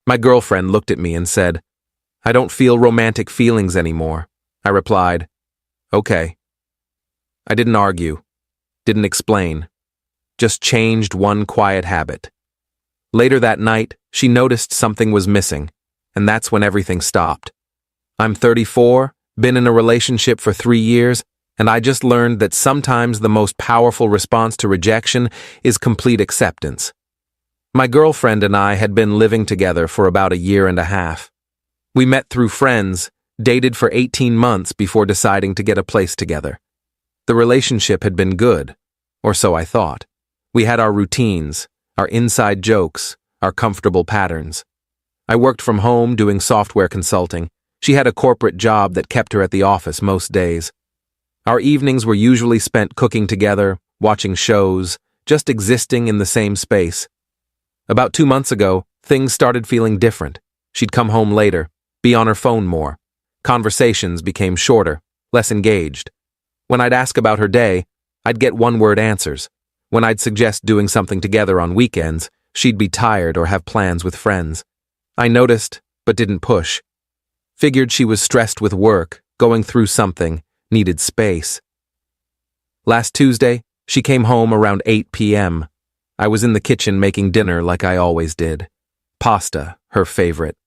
My girlfriend looked at me and said, "I don't feel romantic feelings anymore." I replied, "Okay." I didn't argue, didn't explain, just changed one quiet habit. Later that night, she noticed something was missing, and that's when everything stopped. I'm 34, been in a relationship for 3 years, and I just learned that sometimes the most powerful response to rejection is complete acceptance. My girlfriend and I had been living together for about a year and a half. We met through friends, dated for 18 months before deciding to get a place together. The relationship had been good, or so I thought. We had our routines, our inside jokes, our comfortable patterns. I worked from home doing software consulting. She had a corporate job that kept her at the office most days. Our evenings were usually spent cooking together, watching shows, just existing in the same space. About 2 months ago, things started feeling different. She'd come home later, be on her phone more. Conversations became shorter, less engaged. When I'd ask about her day, I'd get one-word answers. When I'd suggest doing something together on weekends, she'd be tired or have plans with friends. I noticed, but didn't push. Figured she was stressed with work, going through something, needed space. Last Tuesday, she came home around 8 p.m. I was in the kitchen making dinner like I always did. Pasta, her favorite.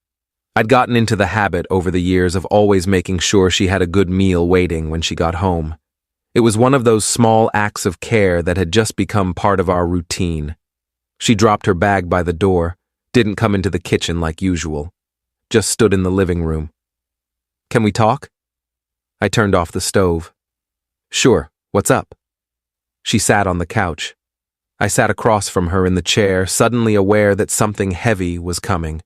I'd gotten into the habit over the years of always making sure she had a good meal waiting when she got home. It was one of those small acts of care that had just become part of our routine. She dropped her bag by the door, didn't come into the kitchen like usual, just stood in the living room. "Can we talk?" I turned off the stove. "Sure, what's up?" She sat on the couch. I sat across from her in the chair, suddenly aware that something heavy was coming.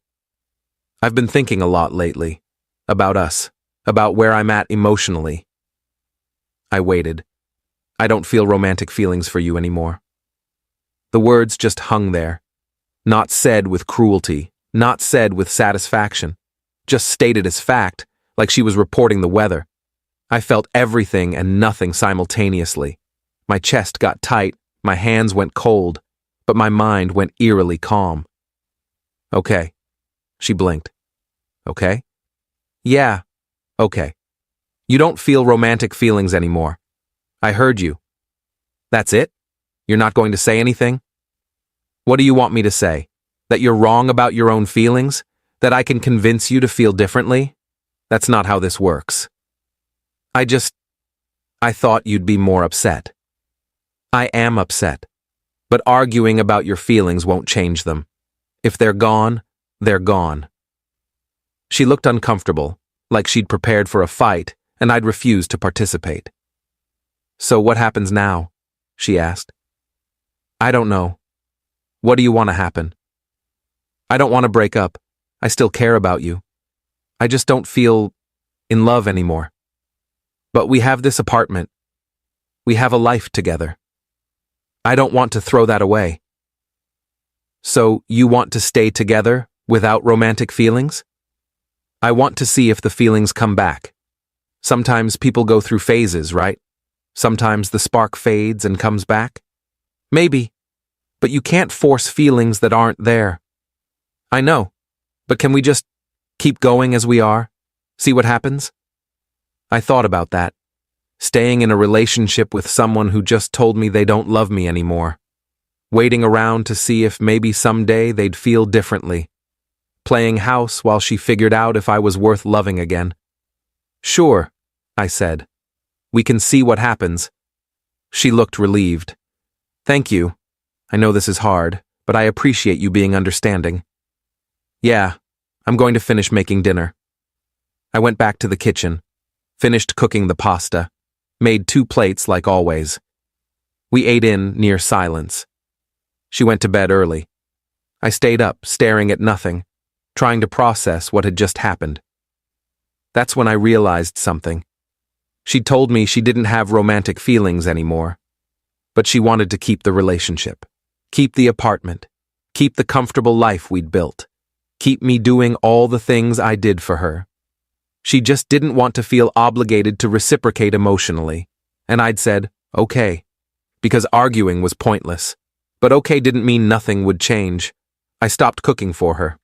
"I've been thinking a lot lately. About us. About where I'm at emotionally." I waited. "I don't feel romantic feelings for you anymore." The words just hung there. Not said with cruelty, not said with satisfaction. Just stated as fact, like she was reporting the weather. I felt everything and nothing simultaneously. My chest got tight, my hands went cold, but my mind went eerily calm. "Okay." She blinked. "Okay?" "Yeah, okay. You don't feel romantic feelings anymore. I heard you. That's it? You're not going to say anything? What do you want me to say? That you're wrong about your own feelings? That I can convince you to feel differently? That's not how this works. I thought you'd be more upset." "I am upset. But arguing about your feelings won't change them. If they're gone, they're gone." She looked uncomfortable, like she'd prepared for a fight, and I'd refused to participate. "So what happens now?" she asked. "I don't know. What do you want to happen?" "I don't want to break up. I still care about you. I just don't feel in love anymore. But we have this apartment. We have a life together. I don't want to throw that away." "So you want to stay together without romantic feelings?" "I want to see if the feelings come back. Sometimes people go through phases, right? Sometimes the spark fades and comes back. Maybe, but you can't force feelings that aren't there." "I know, but can we just keep going as we are? See what happens?" I thought about that. Staying in a relationship with someone who just told me they don't love me anymore. Waiting around to see if maybe someday they'd feel differently. Playing house while she figured out if I was worth loving again. "Sure," I said. "We can see what happens." She looked relieved. "Thank you. I know this is hard, but I appreciate you being understanding." "Yeah, I'm going to finish making dinner." I went back to the kitchen, finished cooking the pasta, made 2 plates like always. We ate in near silence. She went to bed early. I stayed up, staring at nothing, trying to process what had just happened. That's when I realized something. She told me she didn't have romantic feelings anymore, but she wanted to keep the relationship, keep the apartment, keep the comfortable life we'd built, keep me doing all the things I did for her. She just didn't want to feel obligated to reciprocate emotionally, and I'd said, okay, because arguing was pointless. But okay didn't mean nothing would change. I stopped cooking for her.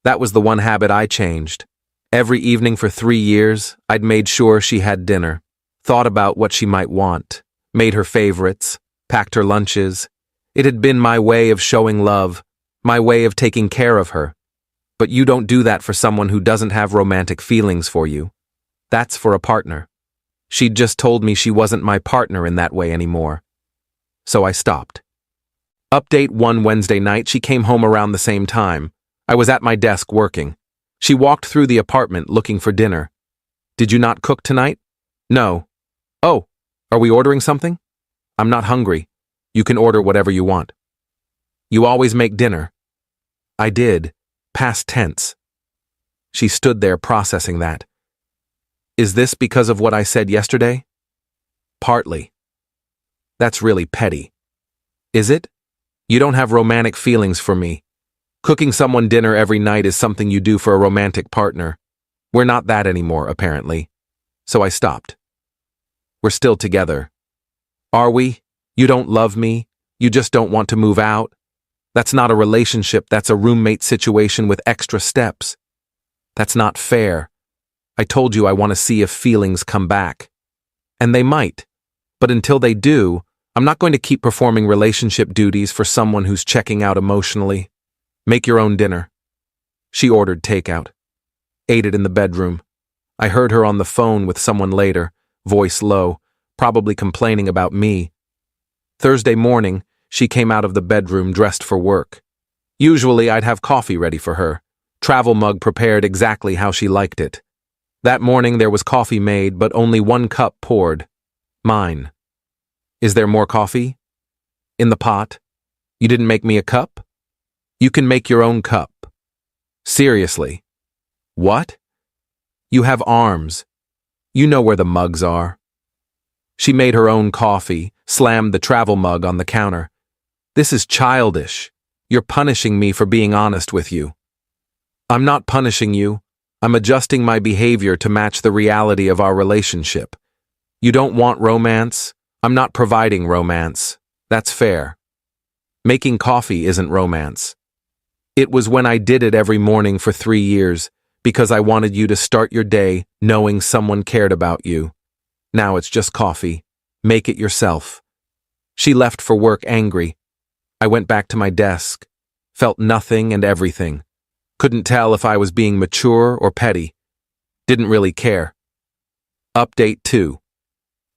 That was the one habit I changed. Every evening for 3 years, I'd made sure she had dinner, thought about what she might want, made her favorites, packed her lunches. It had been my way of showing love, my way of taking care of her. But you don't do that for someone who doesn't have romantic feelings for you. That's for a partner. She'd just told me she wasn't my partner in that way anymore. So I stopped. Update: one Wednesday night, she came home around the same time. I was at my desk working. She walked through the apartment looking for dinner. Did you not cook tonight? No. Oh, are we ordering something? I'm not hungry. You can order whatever you want. You always make dinner. I did. Past tense. She stood there processing that. Is this because of what I said yesterday? Partly. That's really petty. Is it? You don't have romantic feelings for me. Cooking someone dinner every night is something you do for a romantic partner. We're not that anymore, apparently. So I stopped. We're still together. Are we? You don't love me? You just don't want to move out? That's not a relationship, that's a roommate situation with extra steps. That's not fair. I told you I want to see if feelings come back. And they might. But until they do, I'm not going to keep performing relationship duties for someone who's checking out emotionally. Make your own dinner. She ordered takeout. Ate it in the bedroom. I heard her on the phone with someone later, voice low, probably complaining about me. Thursday morning, she came out of the bedroom dressed for work. Usually I'd have coffee ready for her, travel mug prepared exactly how she liked it. That morning there was coffee made, but only 1 cup poured. Mine. Is there more coffee? In the pot? You didn't make me a cup? You can make your own cup. Seriously. What? You have arms. You know where the mugs are. She made her own coffee, slammed the travel mug on the counter. This is childish. You're punishing me for being honest with you. I'm not punishing you. I'm adjusting my behavior to match the reality of our relationship. You don't want romance? I'm not providing romance. That's fair. Making coffee isn't romance. It was when I did it every morning for 3 years, because I wanted you to start your day knowing someone cared about you. Now it's just coffee. Make it yourself. She left for work angry. I went back to my desk. Felt nothing and everything. Couldn't tell if I was being mature or petty. Didn't really care. Update 2.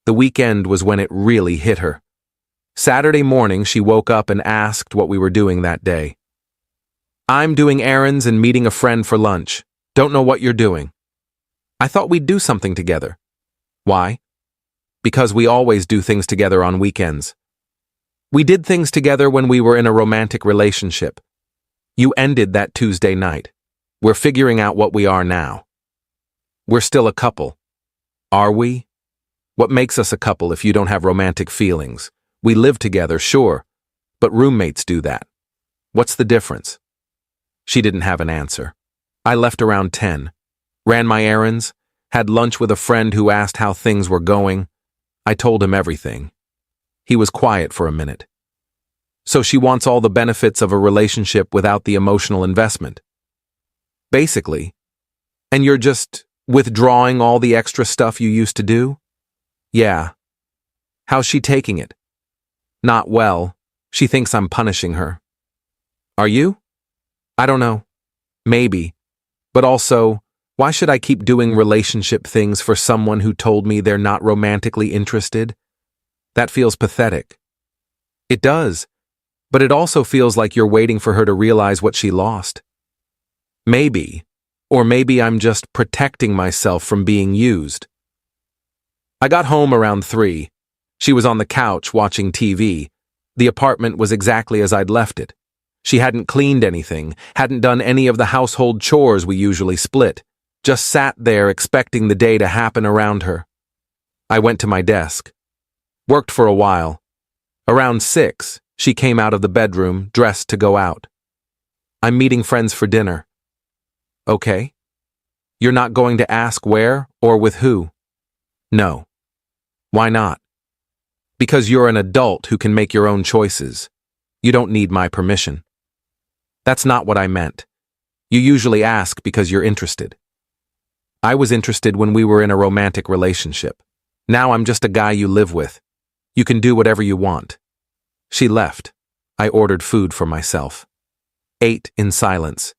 The weekend was when it really hit her. Saturday morning, she woke up and asked what we were doing that day. I'm doing errands and meeting a friend for lunch. Don't know what you're doing. I thought we'd do something together. Why? Because we always do things together on weekends. We did things together when we were in a romantic relationship. You ended that Tuesday night. We're figuring out what we are now. We're still a couple. Are we? What makes us a couple if you don't have romantic feelings? We live together, sure, but roommates do that. What's the difference? She didn't have an answer. I left around 10. Ran my errands, had lunch with a friend who asked how things were going. I told him everything. He was quiet for a minute. So she wants all the benefits of a relationship without the emotional investment. Basically. And you're just withdrawing all the extra stuff you used to do? Yeah. How's she taking it? Not well. She thinks I'm punishing her. Are you? I don't know. Maybe. But also, why should I keep doing relationship things for someone who told me they're not romantically interested? That feels pathetic. It does. But it also feels like you're waiting for her to realize what she lost. Maybe. Or maybe I'm just protecting myself from being used. I got home around 3. She was on the couch watching TV. The apartment was exactly as I'd left it. She hadn't cleaned anything, hadn't done any of the household chores we usually split, just sat there expecting the day to happen around her. I went to my desk. Worked for a while. Around 6, she came out of the bedroom, dressed to go out. I'm meeting friends for dinner. Okay. You're not going to ask where or with who? No. Why not? Because you're an adult who can make your own choices. You don't need my permission. That's not what I meant. You usually ask because you're interested. I was interested when we were in a romantic relationship. Now I'm just a guy you live with. You can do whatever you want. She left. I ordered food for myself. Ate in silence.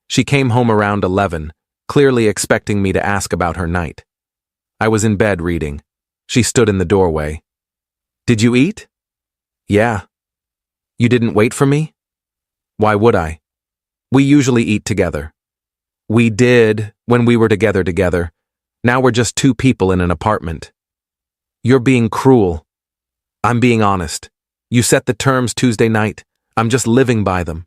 She came home around 11, clearly expecting me to ask about her night. I was in bed reading. She stood in the doorway. Did you eat? Yeah. You didn't wait for me? Why would I? We usually eat together. We did when we were together. Now we're just two people in an apartment. You're being cruel. I'm being honest. You set the terms Tuesday night. I'm just living by them.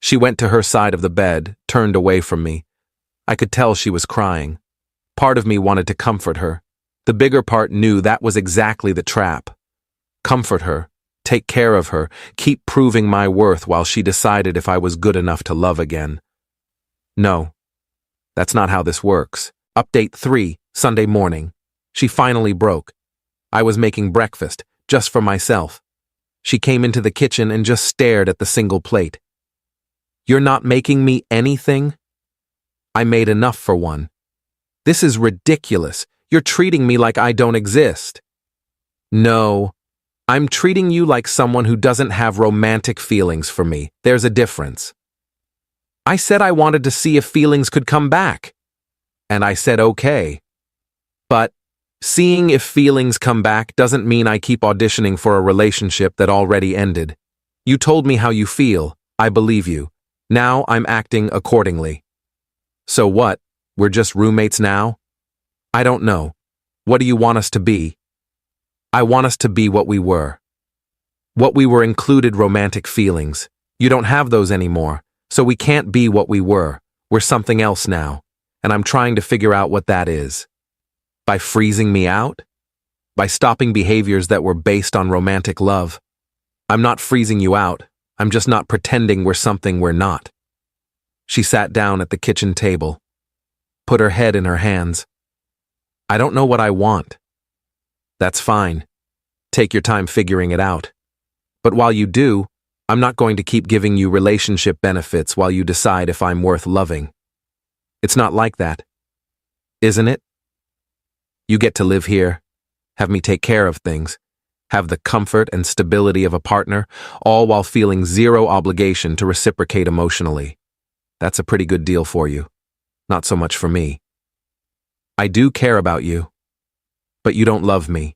She went to her side of the bed, turned away from me. I could tell she was crying. Part of me wanted to comfort her. The bigger part knew that was exactly the trap. Comfort her, take care of her, keep proving my worth while she decided if I was good enough to love again. No, that's not how this works. Update 3, Sunday morning. She finally broke. I was making breakfast, just for myself. She came into the kitchen and just stared at the single plate. You're not making me anything? I made enough for one. This is ridiculous. You're treating me like I don't exist. No, I'm treating you like someone who doesn't have romantic feelings for me. There's a difference. I said I wanted to see if feelings could come back. And I said okay. But seeing if feelings come back doesn't mean I keep auditioning for a relationship that already ended. You told me how you feel. I believe you. Now I'm acting accordingly. So what? We're just roommates now? I don't know. What do you want us to be? I want us to be what we were. What we were included romantic feelings. You don't have those anymore, so we can't be what we were. We're something else now, and I'm trying to figure out what that is. By freezing me out? By stopping behaviors that were based on romantic love? I'm not freezing you out. I'm just not pretending we're something we're not. She sat down at the kitchen table, put her head in her hands. I don't know what I want. That's fine. Take your time figuring it out. But while you do, I'm not going to keep giving you relationship benefits while you decide if I'm worth loving. It's not like that. Isn't it? You get to live here, have me take care of things, have the comfort and stability of a partner, all while feeling zero obligation to reciprocate emotionally. That's a pretty good deal for you. Not so much for me. I do care about you, but you don't love me.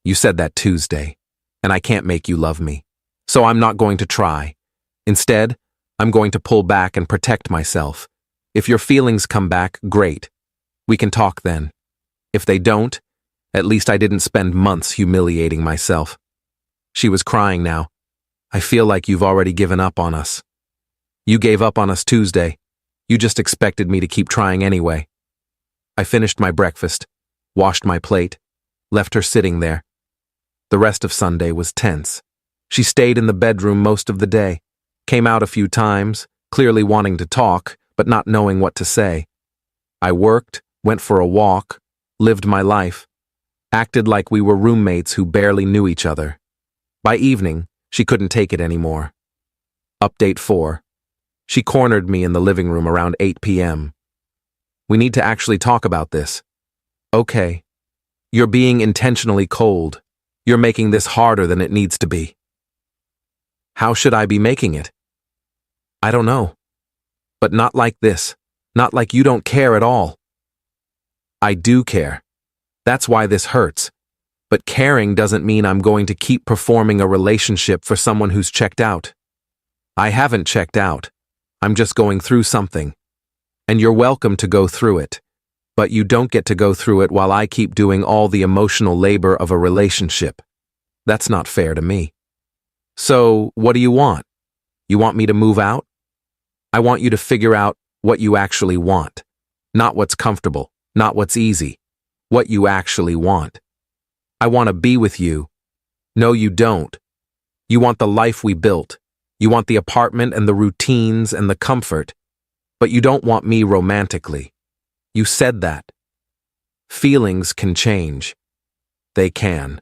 You said that Tuesday, and I can't make you love me. So I'm not going to try. Instead, I'm going to pull back and protect myself. If your feelings come back, great. We can talk then. If they don't, at least I didn't spend months humiliating myself. She was crying now. I feel like you've already given up on us. You gave up on us Tuesday. You just expected me to keep trying anyway. I finished my breakfast, washed my plate, left her sitting there. The rest of Sunday was tense. She stayed in the bedroom most of the day, came out a few times, clearly wanting to talk, but not knowing what to say. I worked, went for a walk, lived my life, acted like we were roommates who barely knew each other. By evening, she couldn't take it anymore. Update 4. She cornered me in the living room around 8 p.m. We need to actually talk about this. Okay. You're being intentionally cold. You're making this harder than it needs to be. How should I be making it? I don't know. But not like this. Not like you don't care at all. I do care. That's why this hurts. But caring doesn't mean I'm going to keep performing a relationship for someone who's checked out. I haven't checked out. I'm just going through something. And you're welcome to go through it. But you don't get to go through it while I keep doing all the emotional labor of a relationship. That's not fair to me. So, what do you want? You want me to move out? I want you to figure out what you actually want. Not what's comfortable, not what's easy. What you actually want. I want to be with you. No, you don't. You want the life we built. You want the apartment and the routines and the comfort. But you don't want me romantically. You said that. Feelings can change. They can.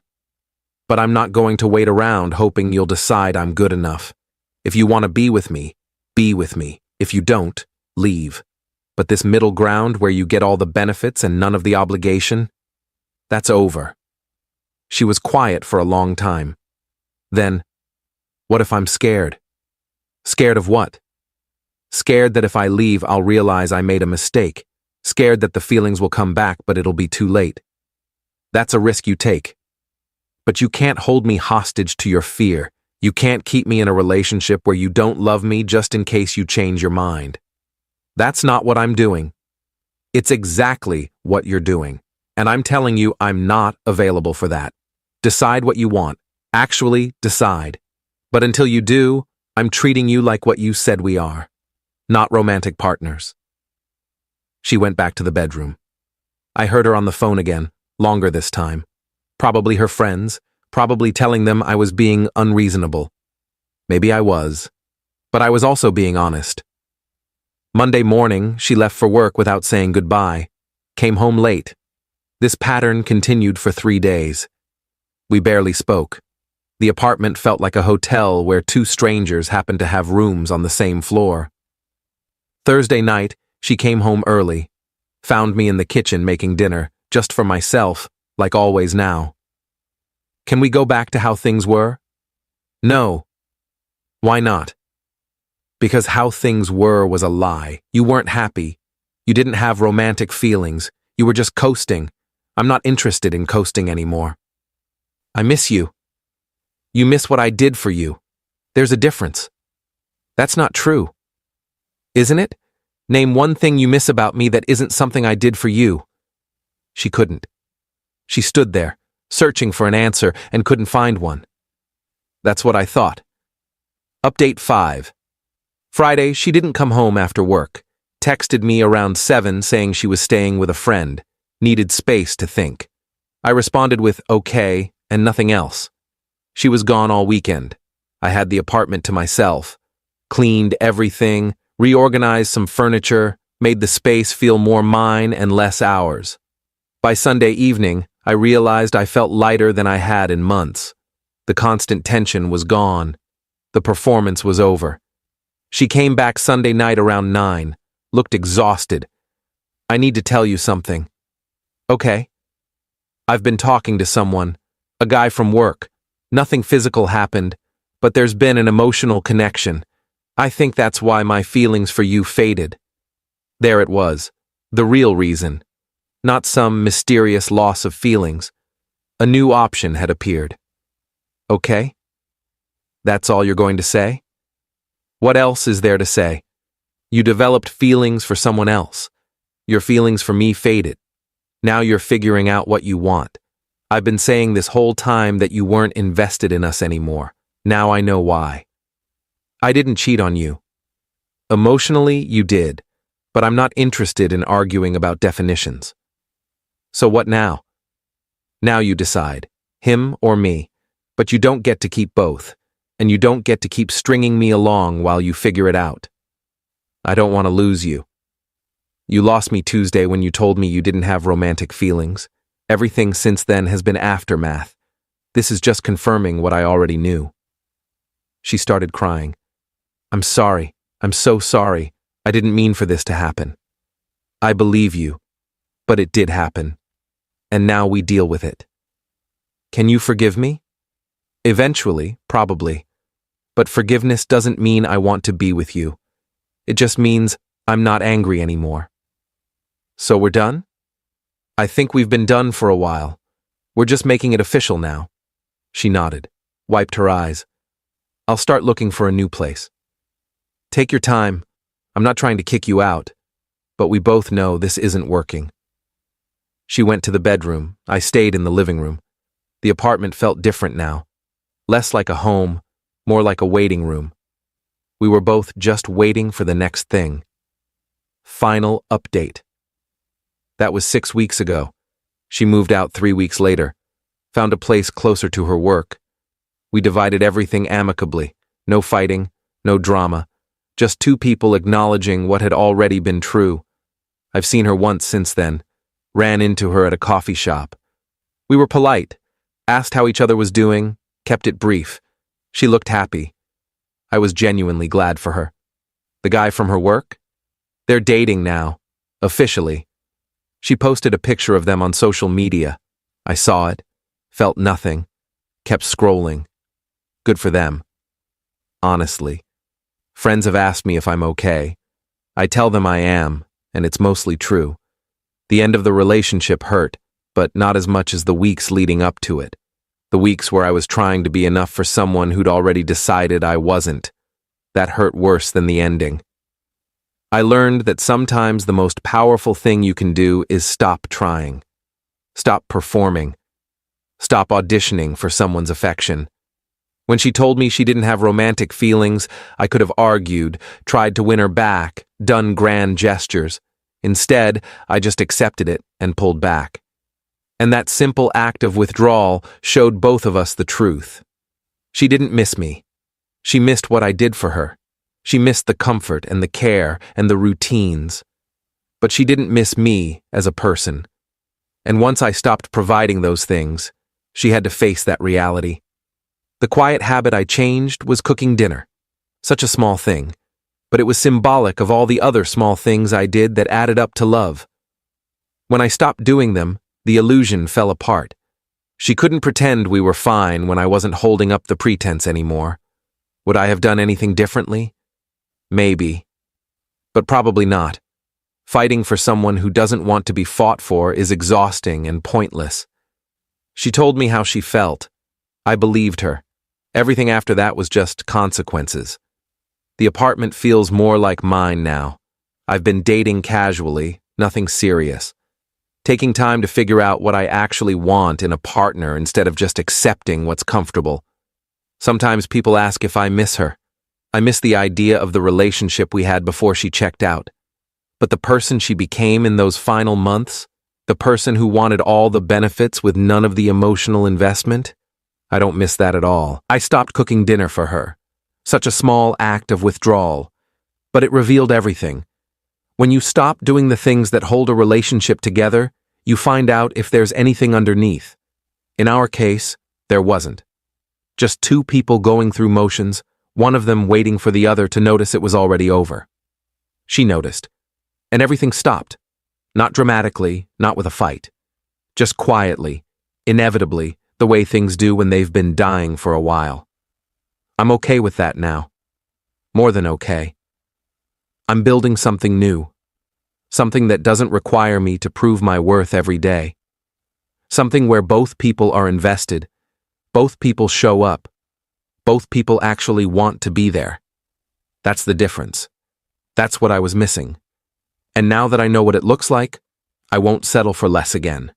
But I'm not going to wait around hoping you'll decide I'm good enough. If you want to be with me, be with me. If you don't, leave. But this middle ground where you get all the benefits and none of the obligation, that's over. She was quiet for a long time. Then, what if I'm scared? Scared of what? Scared that if I leave, I'll realize I made a mistake. Scared that the feelings will come back, but it'll be too late. That's a risk you take. But you can't hold me hostage to your fear. You can't keep me in a relationship where you don't love me just in case you change your mind. That's not what I'm doing. It's exactly what you're doing. And I'm telling you I'm not available for that. Decide what you want. Actually decide. But until you do, I'm treating you like what you said we are. Not romantic partners. She went back to the bedroom. I heard her on the phone again, longer this time. Probably her friends, probably telling them I was being unreasonable. Maybe I was. But I was also being honest. Monday morning, she left for work without saying goodbye. Came home late. This pattern continued for 3 days. We barely spoke. The apartment felt like a hotel where two strangers happened to have rooms on the same floor. Thursday night, she came home early, found me in the kitchen making dinner, just for myself, like always now. Can we go back to how things were? No. Why not? Because how things were was a lie. You weren't happy. You didn't have romantic feelings. You were just coasting. I'm not interested in coasting anymore. I miss you. You miss what I did for you. There's a difference. That's not true. Isn't it? Name one thing you miss about me that isn't something I did for you. She couldn't. She stood there, searching for an answer, and couldn't find one. That's what I thought. Update 5. Friday, she didn't come home after work. Texted me around 7 saying she was staying with a friend, needed space to think. I responded with okay and nothing else. She was gone all weekend. I had the apartment to myself, cleaned everything, reorganized some furniture, made the space feel more mine and less ours. By Sunday evening, I realized I felt lighter than I had in months. The constant tension was gone. The performance was over. She came back Sunday night around 9, looked exhausted. I need to tell you something. Okay. I've been talking to someone, a guy from work. Nothing physical happened, but there's been an emotional connection. I think that's why my feelings for you faded. There it was, the real reason. Not some mysterious loss of feelings. A new option had appeared. Okay? That's all you're going to say? What else is there to say? You developed feelings for someone else. Your feelings for me faded. Now you're figuring out what you want. I've been saying this whole time that you weren't invested in us anymore. Now I know why. I didn't cheat on you. Emotionally, you did, but I'm not interested in arguing about definitions. So what now? Now you decide, him or me, but you don't get to keep both, and you don't get to keep stringing me along while you figure it out. I don't want to lose you. You lost me Tuesday when you told me you didn't have romantic feelings. Everything since then has been aftermath. This is just confirming what I already knew. She started crying. I'm sorry. I'm so sorry. I didn't mean for this to happen. I believe you, but it did happen. And now we deal with it. Can you forgive me? Eventually, probably. But forgiveness doesn't mean I want to be with you. It just means I'm not angry anymore. So we're done? I think we've been done for a while. We're just making it official now. She nodded, wiped her eyes. I'll start looking for a new place. Take your time. I'm not trying to kick you out, but we both know this isn't working. She went to the bedroom. I stayed in the living room. The apartment felt different now. Less like a home, more like a waiting room. We were both just waiting for the next thing. Final update. That was 6 weeks ago. She moved out 3 weeks later, found a place closer to her work. We divided everything amicably. No fighting, no drama. Just two people acknowledging what had already been true. I've seen her once since then. Ran into her at a coffee shop. We were polite, asked how each other was doing, kept it brief. She looked happy. I was genuinely glad for her. The guy from her work? They're dating now, officially. She posted a picture of them on social media. I saw it, felt nothing, kept scrolling. Good for them. Honestly. Friends have asked me if I'm okay. I tell them I am, and it's mostly true. The end of the relationship hurt, but not as much as the weeks leading up to it. The weeks where I was trying to be enough for someone who'd already decided I wasn't. That hurt worse than the ending. I learned that sometimes the most powerful thing you can do is stop trying. Stop performing. Stop auditioning for someone's affection. When she told me she didn't have romantic feelings, I could have argued, tried to win her back, done grand gestures. Instead, I just accepted it and pulled back. And that simple act of withdrawal showed both of us the truth. She didn't miss me. She missed what I did for her. She missed the comfort and the care and the routines. But she didn't miss me as a person. And once I stopped providing those things, she had to face that reality. The quiet habit I changed was cooking dinner. Such a small thing, but it was symbolic of all the other small things I did that added up to love. When I stopped doing them, the illusion fell apart. She couldn't pretend we were fine when I wasn't holding up the pretense anymore. Would I have done anything differently? Maybe. But probably not. Fighting for someone who doesn't want to be fought for is exhausting and pointless. She told me how she felt. I believed her. Everything after that was just consequences. The apartment feels more like mine now. I've been dating casually, nothing serious. Taking time to figure out what I actually want in a partner instead of just accepting what's comfortable. Sometimes people ask if I miss her. I miss the idea of the relationship we had before she checked out. But the person she became in those final months, the person who wanted all the benefits with none of the emotional investment, I don't miss that at all. I stopped cooking dinner for her. Such a small act of withdrawal. But it revealed everything. When you stop doing the things that hold a relationship together, you find out if there's anything underneath. In our case, there wasn't. Just two people going through motions, one of them waiting for the other to notice it was already over. She noticed. And everything stopped. Not dramatically, not with a fight. Just quietly, inevitably, the way things do when they've been dying for a while. I'm okay with that now. More than okay. I'm building something new. Something that doesn't require me to prove my worth every day. Something where both people are invested, both people show up, both people actually want to be there. That's the difference. That's what I was missing. And now that I know what it looks like, I won't settle for less again.